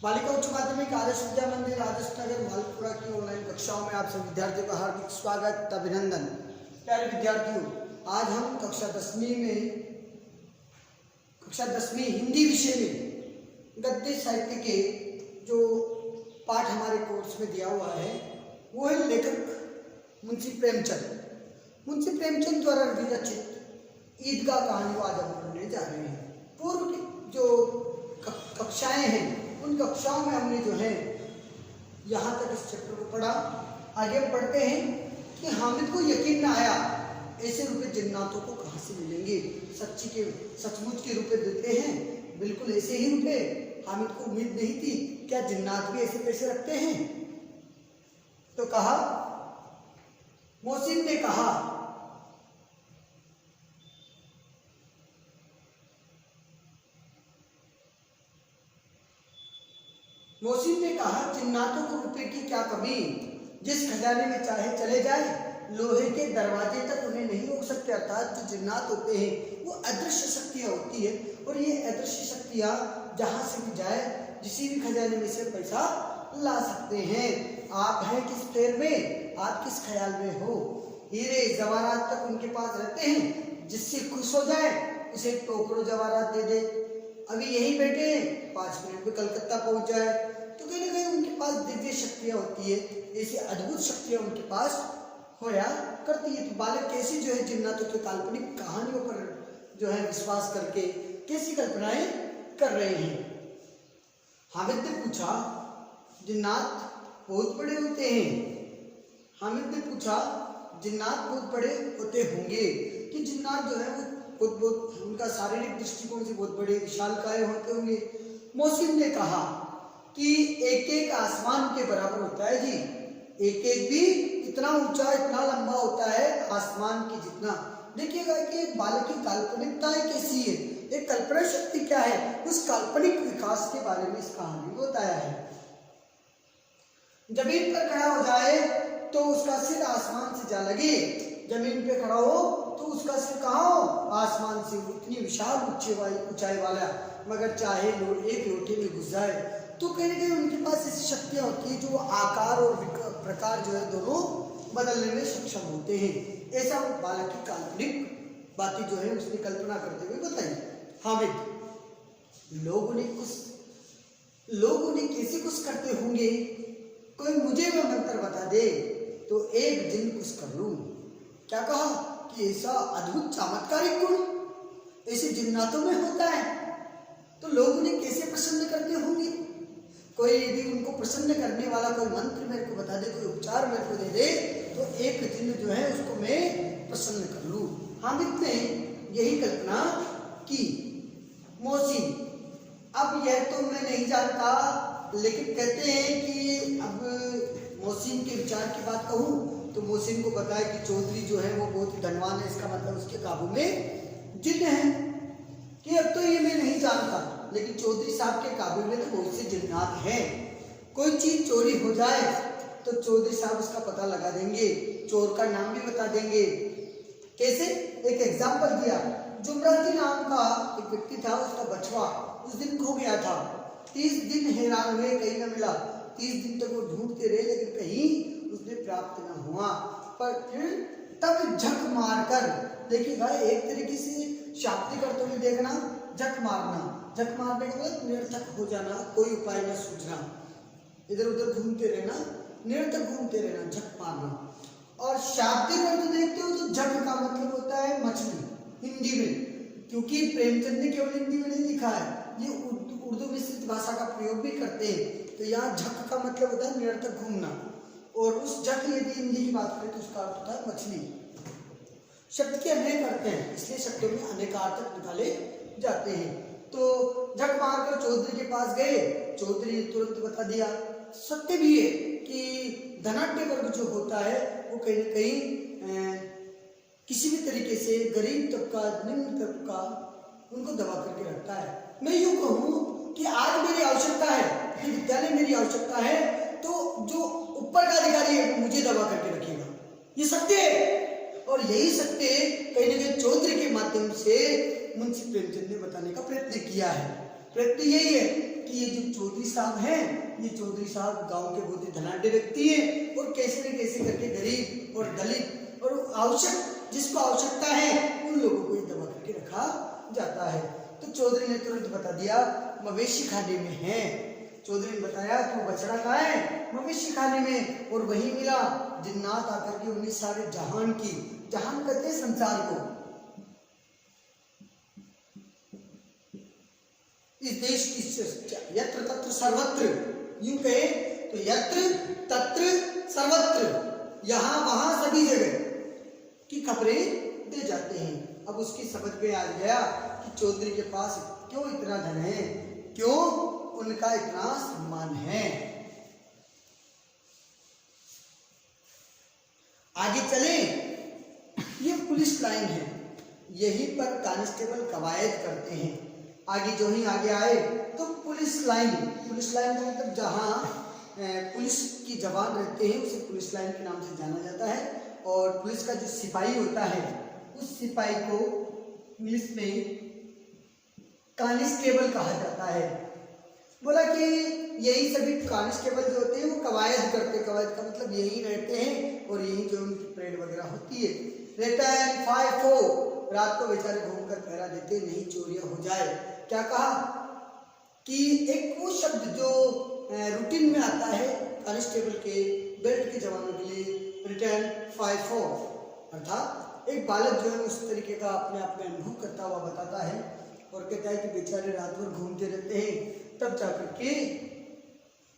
बालिका उच्च माध्यमिक आदर्श विद्या मंदिर आदर्श नगर मालपुरा की ऑनलाइन कक्षाओं में आप सभी विद्यार्थियों का हार्दिक स्वागत अभिनंदन। प्यारे विद्यार्थियों, आज हम कक्षा दसवीं हिंदी विषय में गद्य साहित्य के जो पाठ हमारे कोर्स में दिया हुआ है वो है लेखक मुंशी प्रेमचंद। मुंशी प्रेमचंद द्वारा विरचित ईदगाह कहानी को आज हम पढ़ने जा रहे हैं। पूर्व की जो कक्षाएं हैं उन कक्षाओं में हमने जो है यहाँ तक इस चैप्टर को पढ़ा। आगे पढ़ते हैं कि हामिद को यकीन न आया ऐसे रुपए जिन्नातों को कहाँ से मिलेंगे। सचमुच के रुपए देते हैं, बिल्कुल ऐसे ही रुपए। हामिद को उम्मीद नहीं थी, क्या जिन्नात भी ऐसे पैसे रखते हैं। तो कहा, मोहसिन ने कहा, जिन्नातों को रुपए की क्या कमी, जिस खजाने में चाहे चले जाए लोहे के दरवाजे तक उन्हें नहीं रोक सकते। अर्थात जो जिन्नात होते हैं वो अदृश्य शक्तियां होती है और ये अदृश्य शक्तियां जहां से भी जाए किसी भी खजाने में से पैसा ला सकते हैं। आप हैं किस फेर में, आप किस ख्याल में हो। हीरे जवाहरात तक उनके पास रहते हैं, जिससे खुश हो जाए उसे टोकरो जवाहरात दे दे। अभी यही बैठे 5 मिनट में कलकत्ता पहुंच जाए। तो कहीं ना कहीं उनके पास दिव्य शक्तियां होती है, ऐसी अद्भुत शक्तियां उनके पास होया करती है। तो बालक कैसे जो है जिन्नातों के काल्पनिक कहानियों पर जो है विश्वास करके कैसी कल्पनाएं कर रहे हैं। हामिद ने पूछा, जिन्नात बहुत बड़े होते हैं। हामिद ने पूछा, जिन्नात बहुत बड़े होते होंगे कि जिन्नात जो है वो बहुत उनका शारीरिक दृष्टिकोण से बहुत बड़े विशालकाय होते होंगे। मोहसिन ने कहा कि एक एक आसमान के बराबर होता है जी, एक एक भी इतना ऊंचा इतना लंबा होता है आसमान की जितना। देखिएगा कि बालक की काल्पनिकताएं कैसी है, एक कल्पना शक्ति क्या है, उस काल्पनिक विकास के बारे में इस कहानी में बताया है। जमीन पर खड़ा हो जाए तो उसका सिर आसमान से जा लगे, जमीन पे खड़ा हो तो उसका सिर कहाँ हो, आसमान से। इतनी विशाल ऊंचाई वाला, मगर चाहे एक लोटे में घुस जाए तो कहीं ना कहीं उनके पास ऐसी शक्तियां होती है जो आकार और प्रकार जो है दोनों बदलने में सक्षम होते हैं। ऐसा बालक की काल्पनिक बातें जो है उसने कल्पना करते हुए बताई। हामिद, लोग उन्हें कैसे खुश करते होंगे, कोई मुझे वह मंत्र बता दे तो एक दिन खुश कर लूं। क्या कहा कि ऐसा अद्भुत चमत्कारिक गुण ऐसे जिन्नातों में होता है, तो लोग उन्हें कैसे प्रसन्न करते होंगे। कोई यदि उनको प्रसन्न करने वाला कोई मंत्र मेरे को बता दे, कोई उपचार मेरे को दे दे तो एक दिन जो है उसको मैं प्रसन्न कर लूं। हामिद ने यही कल्पना की। मोहसिन, अब यह तो मैं नहीं जानता, लेकिन कहते हैं कि अब मोहसिन के विचार की बात कहूँ तो मोहसिन को बताया कि चौधरी जो है वो बहुत ही धनवान है, इसका मतलब उसके काबू में जिन्न है। कि अब तो ये मैं नहीं जानता, लेकिन चौधरी साहब के काबू में तो बहुत से जिन्नात हैं। कोई चीज चोरी हो जाए तो चौधरी साहब उसका पता लगा देंगे, चोर का नाम भी बता देंगे। कैसे, एक एग्जाम्पल दिया। जुमराती नाम का एक व्यक्ति था, उसका बछवा उस दिन खो गया था। 30 दिन हैरान हुए, कहीं न मिला। 30 दिन तक वो ढूंढते रहे, लेकिन कहीं उसने प्राप्त न हुआ। पर फिर तब झक मारकर, देखिएगा एक तरीके से शाब्दिक अर्थों में देखना, झक मारना, झक मारने का मतलब निरर्थक हो जाना, कोई उपाय न सूझना, इधर उधर घूमते रहना, निरर्थक घूमते रहना, झक मारना। और शाब्दिक अर्थ देखते हो तो झक का मतलब होता है मछली हिंदी में, क्योंकि प्रेमचंद ने केवल हिंदी में नहीं लिखा है, ये उर्दू मिश्रित भाषा का प्रयोग भी करते हैं। तो यहाँ झक का मतलब होता है निरर्थक घूमना, और उस झक यदि हिंदी की बात करें तो उसका अर्थ होता है मछली। शब्द के अनेक अर्थ हैं, इसलिए शब्दों में अनेकार्थक निकाले जाते हैं। तो झक मारकर चौधरी के पास गए, चौधरी ने तुरंत बता दिया। सत्य भी है कि धनाढ्य वर्ग जो होता है वो कहीं ना कहीं किसी भी तरीके से गरीब तबका, निम्न तबका उनको दबा करके रखता है। मैं यूँ कहूँ कि आज मेरी आवश्यकता है, विद्यालय मेरी आवश्यकता है, तो जो ऊपर का अधिकारी है वो मुझे दबा करके रखेगा, ये सत्य है। और यही सत्य कहीं ना कहीं चौधरी के माध्यम से मुंशी प्रेमचंद ने बताने का प्रयत्न किया है। प्रयत्न यही है कि ये जो चौधरी साहब हैं, ये चौधरी साहब गांव के बहुत ही धनाढ्य व्यक्ति हैं और कैसे न कैसे करके गरीब और दलित और आवश्यक जिसको आवश्यकता है उन लोगों को ये दबा करके रखा जाता है। तो चौधरी ने तुरंत बता दिया मवेशी खाने में है। चौधरी ने बताया कि वो बछड़ा कहाँ है, मवेशी खाने में, और वही मिला। जिन्नात आकर के उन्हें सारे जहान की, जहान कहते हैं संसार को, इस देश की यत्र तत्र सर्वत्र, यूं कहे तो यत्र तत्र सर्वत्र, यहाँ वहां सभी जगह की खबरें दे जाते हैं। अब उसकी समझ में आ गया कि चौधरी के पास क्यों इतना धन है, क्यों उनका इतना सम्मान है। आगे चले, ये पुलिस लाइन है, यहीं पर कांस्टेबल कवायद करते हैं। आगे जो ही आगे आए तो पुलिस लाइन का मतलब जहाँ पुलिस की जवान रहते हैं उसे पुलिस लाइन के नाम से जाना जाता है। और पुलिस का जो सिपाही होता है उस सिपाही को इंग्लिश में कांस्टेबल कहा जाता है। बोला कि यही सभी कांस्टेबल जो होते हैं वो कवायद करते हैं। कवायद का मतलब यही रहते हैं और यही जो उनकी परेड वगैरह होती है। रहता है 5-4, रात को बेचारे घूमकर पहरा देते नहीं चोरियां हो जाए। क्या कहा कि एक वो शब्द जो रूटीन में आता है कांस्टेबल के बेल्ट के जवानों के लिए, रिटर्न 5-4, अर्थात एक बालक जो है उस तरीके का अपने आप में अनुभव करता हुआ बताता है और कहता है कि बेचारे रात भर घूमते रहते हैं, तब जाकर के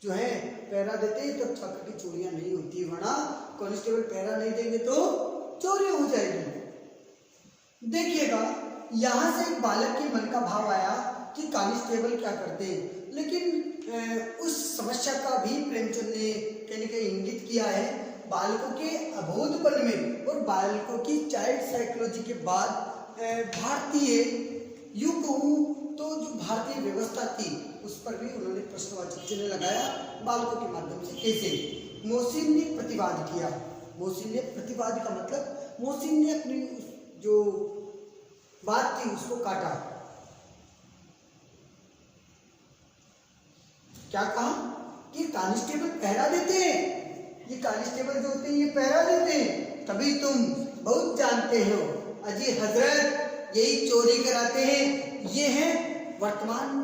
जो है पहरा देते हैं, तब जाकर के चोरियां नहीं होती, वरना कांस्टेबल पहरा नहीं देंगे तो चोरी हो जाएगी। देखिएगा यहाँ से एक बालक के मन का भाव आया कि कांस्टेबल क्या करते हैं, लेकिन उस समस्या का भी प्रेमचंद ने कहीं न कहीं इंगित किया है। बालकों के अबोधपन में और बालकों की चाइल्ड साइकोलॉजी के बाद भारतीय, यूं कहूँ तो जो भारतीय व्यवस्था थी उस पर भी उन्होंने प्रश्नवाचक चिन्ह लगाया। बालकों के माध्यम से कैसे? मोहसिन ने प्रतिवाद किया। मोहसिन ने प्रतिवाद का मतलब मोहसिन ने अपनी जो बात थी उसको काटा। क्या कहा कि कांस्टेबल पहरा देते हैं, ये कांस्टेबल जो होते हैं ये पहरा देते हैं, तभी तुम बहुत जानते हो अजी हजरत यही चोरी कराते हैं। ये है वर्तमान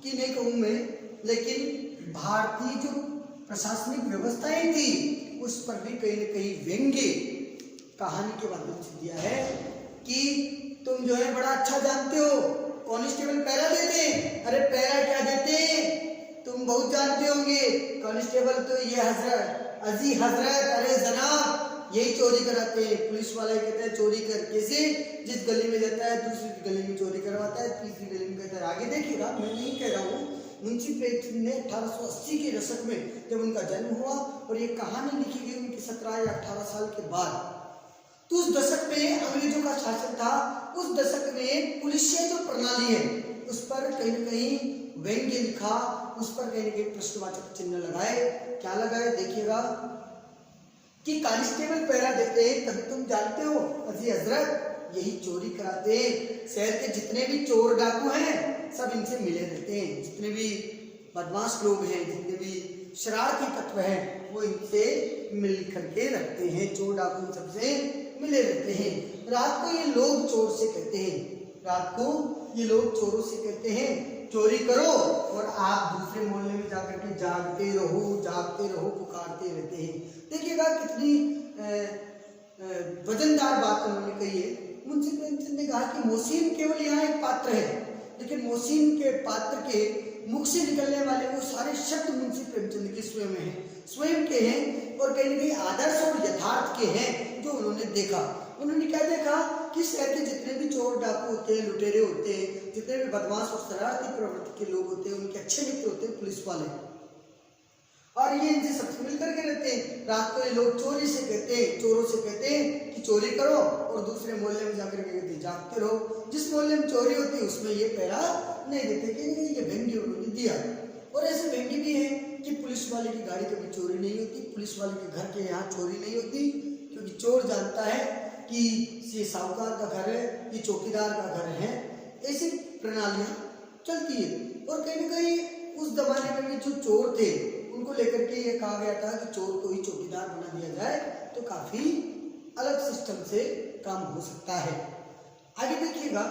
की नहीं कहूँ मैं, लेकिन भारतीय जो प्रशासनिक व्यवस्थाएं थी उस पर भी कहीं न कहीं व्यंग्य कहानी के माध्यम से दिया है कि तुम जो है बड़ा अच्छा जानते हो, कांस्टेबल पहरा देते हैं। अरे पहरा क्या देते हैं तुम बहुत जानते होंगे, कांस्टेबल तो ये हजरत, अजी हजरत, अरे जनाब यही चोरी कराते हैं। पुलिस वाला कहता है चोरी कर कैसे, जिस गली में जाता है दूसरी गली में चोरी करवाता है, तीसरी गली में कहता है। आगे देखिएगा, मैं नहीं कह रहा हूँ, मुंशी प्रेमचंद ने 1880 के दशक में जब उनका जन्म हुआ और ये कहानी लिखी गई उनकी 17 या 18 साल के बाद, तो उस दशक में अंग्रेजों का शासन था। उस दशक में पुलिसिया जो प्रणाली है उस पर कहीं न कहीं व्यंग्य लिखा, उस पर कहीं न कहीं प्रश्नवाचक चिन्ह लगाए। क्या लगाए देखिएगा कि कांस्टेबल पहरा देते हैं तभी तुम जानते हो अजी हजरत यही चोरी कराते हैं। शहर के जितने भी चोर डाकू हैं सब इनसे मिले रहते हैं, जितने भी बदमाश लोग हैं, जितने भी शरारती तत्व हैं वो इनसे मिल करके रखते हैं। चोर डाकू सबसे मिले रहते हैं। रात को ये लोग चोर से कहते हैं, रात को ये लोग चोरों से कहते हैं चोरी करो, और आप दूसरे मोहल्ले में जाकर के जागते रहो पुकारते रहते हैं। देखिएगा कितनी वजनदार बात उन्होंने कही है। मुंशी प्रेमचंद ने कहा कि मोहसिन केवल यहाँ एक पात्र है, लेकिन मोहसिन के पात्र के मुख से निकलने वाले वो सारे शब्द मुंशी प्रेमचंद के स्वयं के हैं और कहीं न कहीं आदर्श और यथार्थ के हैं जो उन्होंने देखा। उन्होंने क्या देखा कि शहर के जितने भी चोर डाकू होते हैं, लुटेरे होते हैं, जितने भी बदमाश और शरारती प्रवृत्ति के लोग होते हैं, उनके अच्छे मित्र होते हैं पुलिस वाले, और ये इनसे सबसे मिल करके रहते हैं। रात को ये लोग चोरों से कहते हैं कि चोरी करो, और दूसरे मोहल्ले में जाकर के कहते जागते रहो। जिस मोहल्ले में चोरी होती है उसमें ये पहरा नहीं देते, कि ये व्यंग्य उन्होंने दिया। और ऐसे व्यंग्य भी है कि पुलिस वाले की गाड़ी कभी चोरी नहीं होती, पुलिस वाले के घर के यहाँ चोरी नहीं होती, क्योंकि चोर जानता है कि ये साहूकार का घर है, ये चौकीदार का घर है। ऐसी प्रणालियां चलती है। और कहीं न कहीं उस जमाने में भी जो चोर थे उनको लेकर के ये कहा गया था कि चोर को ही चौकीदार बना दिया जाए तो काफी अलग सिस्टम से काम हो सकता है। आगे देखिएगा,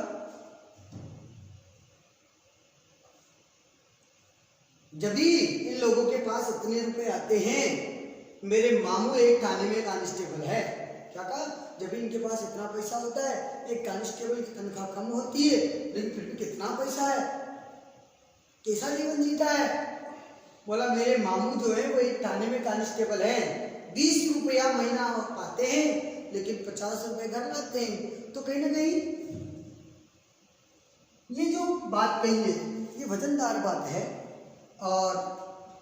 जब भी इन लोगों के पास इतने रुपए आते हैं, मेरे मामू एक थाने में कांस्टेबल है, क्या कहा, जब भी इनके पास इतना पैसा होता है, एक कांस्टेबल की तनख्वाह कम होती है लेकिन फिर भी कितना पैसा है, कैसा जीवन जीता है। बोला मेरे मामू जो है वो एक थाने में कांस्टेबल है, 20 रुपया महीना पाते हैं लेकिन 50 रुपए घर लाते हैं। तो कहीं ना कहीं ये जो बात कही है ये वजनदार बात है। और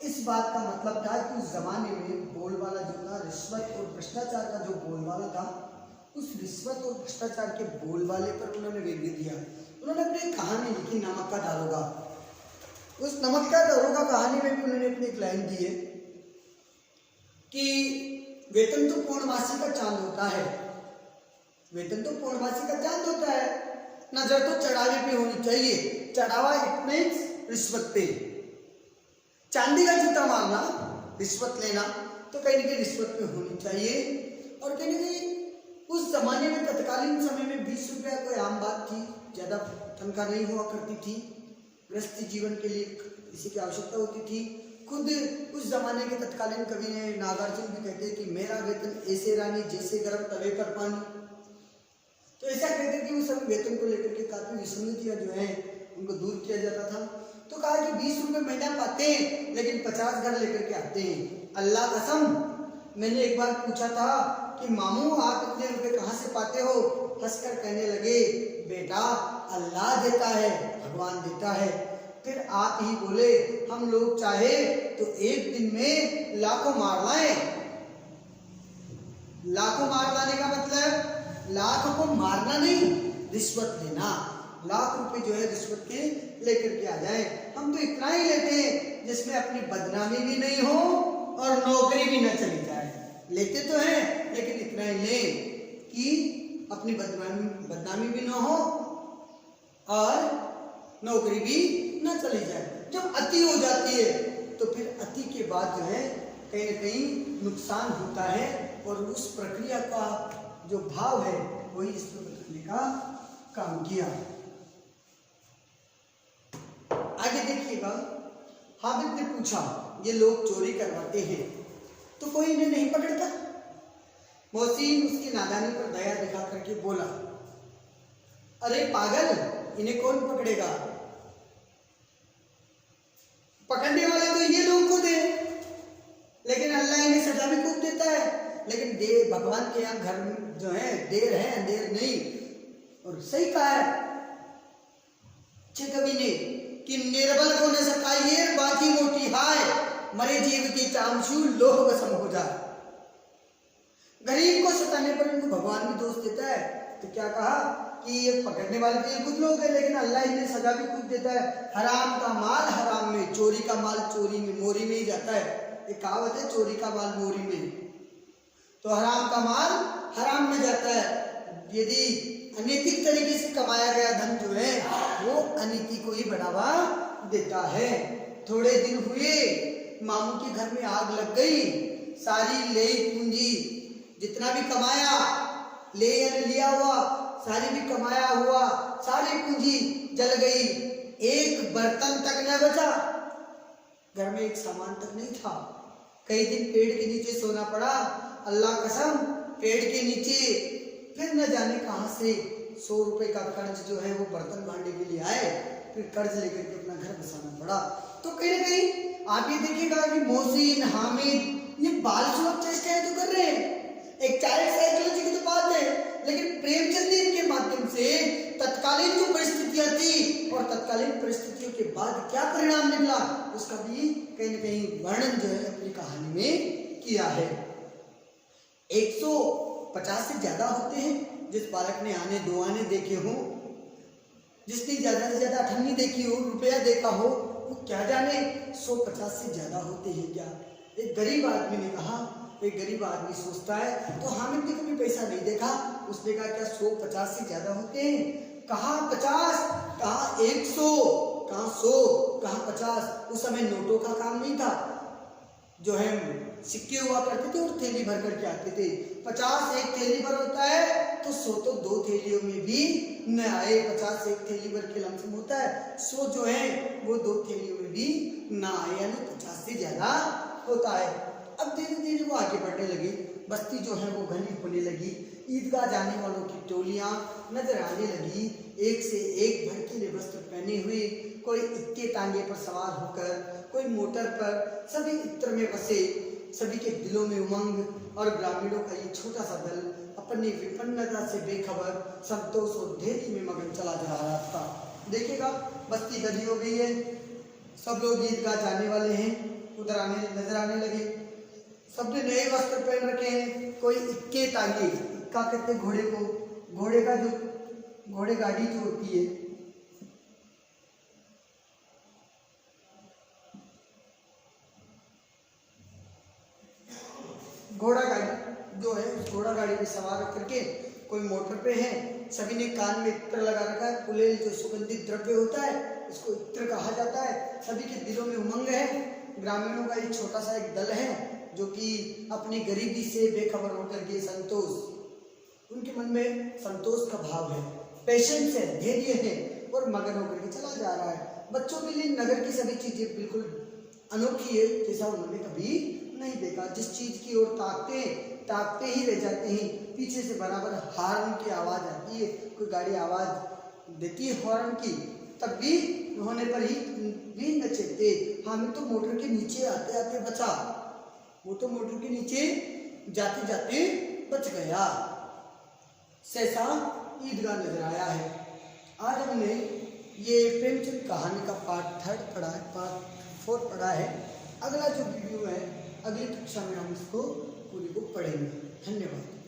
इस बात का मतलब था कि उस जमाने में बोलबाला जो था, रिश्वत और भ्रष्टाचार का जो बोलबाला था, उस रिश्वत और भ्रष्टाचार के बोलबाले पर उन्होंने व्यंग्य दिया। उन्होंने अपनी कहानी लिखी नमक का दारोगा। उस नमक का दारोगा कहानी में भी उन्होंने अपनी एक लाइन दी है कि वेतन तो पूर्णमासी का चांद होता है, वेतन तो पूर्णमासी का चांद होता है, नजर तो चढ़ावे पे होनी चाहिए, चढ़ावा इट मींस रिश्वत पे। चांदी का जूता मारना, रिश्वत लेना तो कहीं ना कहीं रिश्वत पे होनी चाहिए। और कहीं ना कहीं उस जमाने में, तत्कालीन समय में 20 रुपया कोई आम बात थी, ज्यादा तनख्वाह नहीं हुआ करती थी, गृहस्थी जीवन के लिए इसी की आवश्यकता होती थी। खुद उस जमाने के तत्कालीन कवि ने नागार्जुन भी कहते हैं कि मेरा वेतन ऐसे रानी जैसे गर्म तवे पर पानी। तो ऐसा कहते कि उस समय वेतन को लेकर के काफी विसंगतियां जो है उनको दूर किया जाता था। तो कहा कि 20 रुपए महीना पाते हैं लेकिन 50 घर लेकर के आते हैं। अल्लाह कसम, मैंने एक बार पूछा था कि मामू आप इतने रुपए कहाँ से पाते हो, हंसकर कहने लगे बेटा अल्लाह देता है, भगवान देता है। फिर आप ही बोले हम लोग चाहे तो एक दिन में लाखों मार लाएं। लाखों मार लाने का मतलब लाख को मारना नहीं, रिश्वत लेना, लाख रुपए जो है रिश्वत के लेकर के आ जाए। हम तो इतना ही लेते हैं जिसमें अपनी बदनामी भी नहीं हो और नौकरी भी न चली जाए। लेते तो हैं लेकिन इतना ही लें कि अपनी बदनामी भी ना हो और नौकरी भी न चली जाए। जब अति हो जाती है तो फिर अति के बाद जो है कहीं ना कहीं नुकसान होता है और उस प्रक्रिया का जो भाव है वही इसमें बताने का काम किया। आगे देखिएगा, हामिद ने पूछा ये लोग चोरी करवाते हैं तो कोई इन्हें नहीं पकड़ता। मोहसिन उसकी नादानी पर दया दिखा करके बोला अरे पागल, इन्हें कौन पकड़ेगा, पकड़ने वाले तो ये लोग खुद है, लेकिन अल्लाह इन्हें सजा भी खूब देता है। लेकिन देर भगवान के यहाँ घर में जो है देर है अंधेर नहीं। और सही कहा है कवि ने कि निर्बल को न सताइए बाकी मोटी हाय, मरे जीव की चामचू लोह वसम हो जाए। गरीब को सताने पर इनको भगवान भी दोष देता है। तो क्या कहा कि ये पकड़ने वाले तो ये कुछ लोग हैं लेकिन अल्लाह इन्हें सजा भी खुद देता है। हराम का माल हराम में, चोरी का माल चोरी में, मोरी में ही जाता है। एक कहावत है चोरी का माल मोरी में, तो हराम का माल हराम में जाता है। यदि अनैतिक तरीके से कमाया गया धन जो है वो अनीति को ही बढ़ावा देता है। थोड़े दिन हुए मामू के घर में आग लग गई, सारी ले पूंजी जितना भी कमाया ले लिया हुआ, सारी भी कमाया हुआ सारी पूंजी जल गई, एक बर्तन तक न बचा, घर में एक सामान तक नहीं था। कई दिन पेड़ के नीचे सोना पड़ा, अल्लाह कसम पेड़ के नीचे। फिर न जाने कहां से 100 रुपए का कर्ज जो है वो बर्तन बांधने के लिए आए, फिर कर्ज लेकर के अपना घर बसाना पड़ा। तो कहीं ना कहीं आप ये देखिएगा कि मोहसिन हामिद ये बाल सुलभ चेष्टाएं तो कर रहे हैं, एक चाइल्ड साइकोलॉजी की तो बात है, लेकिन प्रेमचंद इनके माध्यम से तत्कालीन जो परिस्थितियां थी और तत्कालीन परिस्थितियों के बाद क्या परिणाम निकला उसका भी कहीं ना कहीं वर्णन जो है अपनी कहानी में किया है। 150 से ज्यादा होते हैं जिस बालक ने आने दो आने देखे हो, जिसने ज्यादा से ज्यादा अठन्नी देखी हो, रुपया देखा हो, वो क्या जाने 150 से ज्यादा होते हैं क्या। एक गरीब आदमी ने कहा, एक गरीब आदमी सोचता है तो हामिद ने कभी पैसा नहीं देखा, उसने कहा क्या 150 से ज्यादा होते हैं, कहा 50, कहा 100, कहाँ 100, कहाँ 50। उस समय नोटों का काम नहीं था, जो है सिक्के हुआ करते थे और थैली भर करके आते थे। 50 एक थैली भर होता है तो 100 तो 2 थैलियों में भी न आए। 50 एक थैली भर के लमसम होता है, 100 जो है वो 2 थैलियों में भी ना आए, यानी 50 से ज्यादा होता है। अब धीरे धीरे वो आगे बढ़ने लगी, बस्ती जो है वो घनी होने लगी। ईदगाह जाने वालों की टोलियां नजर आने लगी, एक से एक भड़कीले वस्त्र पहने हुए, कोई इक्के तांगे पर सवार होकर, कोई मोटर पर, सभी इत्र में बसे, सभी के दिलों में उमंग। और ग्रामीणों का ये छोटा सा दल अपनी विपन्नता से बेखबर संतोष और धैर्य में मगन चला जा रहा था। देखिएगा बस्ती गधी हो गई है, सब लोग ईदगाह जाने वाले हैं, उधर आने नजर आने लगे। सबने नए वस्त्र पहन रखे हैं, कोई इक्के तांगे, इक्का कहते घोड़े को, घोड़े का जो घोड़े गाड़ी जो होती है, घोड़ा गाड़ी जो है, उस घोड़ा गाड़ी में सवार करके कोई मोटर पे है। सभी ने कान में इत्र लगा रखा है, कुलेल जो सुगंधित द्रव्य होता है उसको इत्र कहा जाता है। सभी के दिलों में उमंग है। ग्रामीणों का एक छोटा सा एक दल है जो कि अपनी गरीबी से बेखबर होकर के संतोष, उनके मन में संतोष का भाव है, पेशेंस है, धैर्य है और मगन होकर के चला जा रहा है। बच्चों के लिए नगर की सभी चीजें बिल्कुल अनोखी है, जैसा उन्होंने कभी नहीं देखा। जिस चीज की ओर ताकते ही रह जाते हैं, पीछे से बराबर हॉर्न की आवाज आती है, कोई गाड़ी आवाज देती है हॉर्न की, तब भी होने पर ही भी न चलते। हमें तो मोटर के नीचे आते आते बचा, वो तो मोटर के नीचे जाते जाते बच गया। सहसा ईदगाह नजर आया है। आज हमने ये प्रेमचंद कहानी का पार्ट 3 पढ़ा है, पार्ट 4 पढ़ा है। अगला जो वीडियो है, अगली कक्षा में हम इसको पूरी को पढ़ेंगे। धन्यवाद।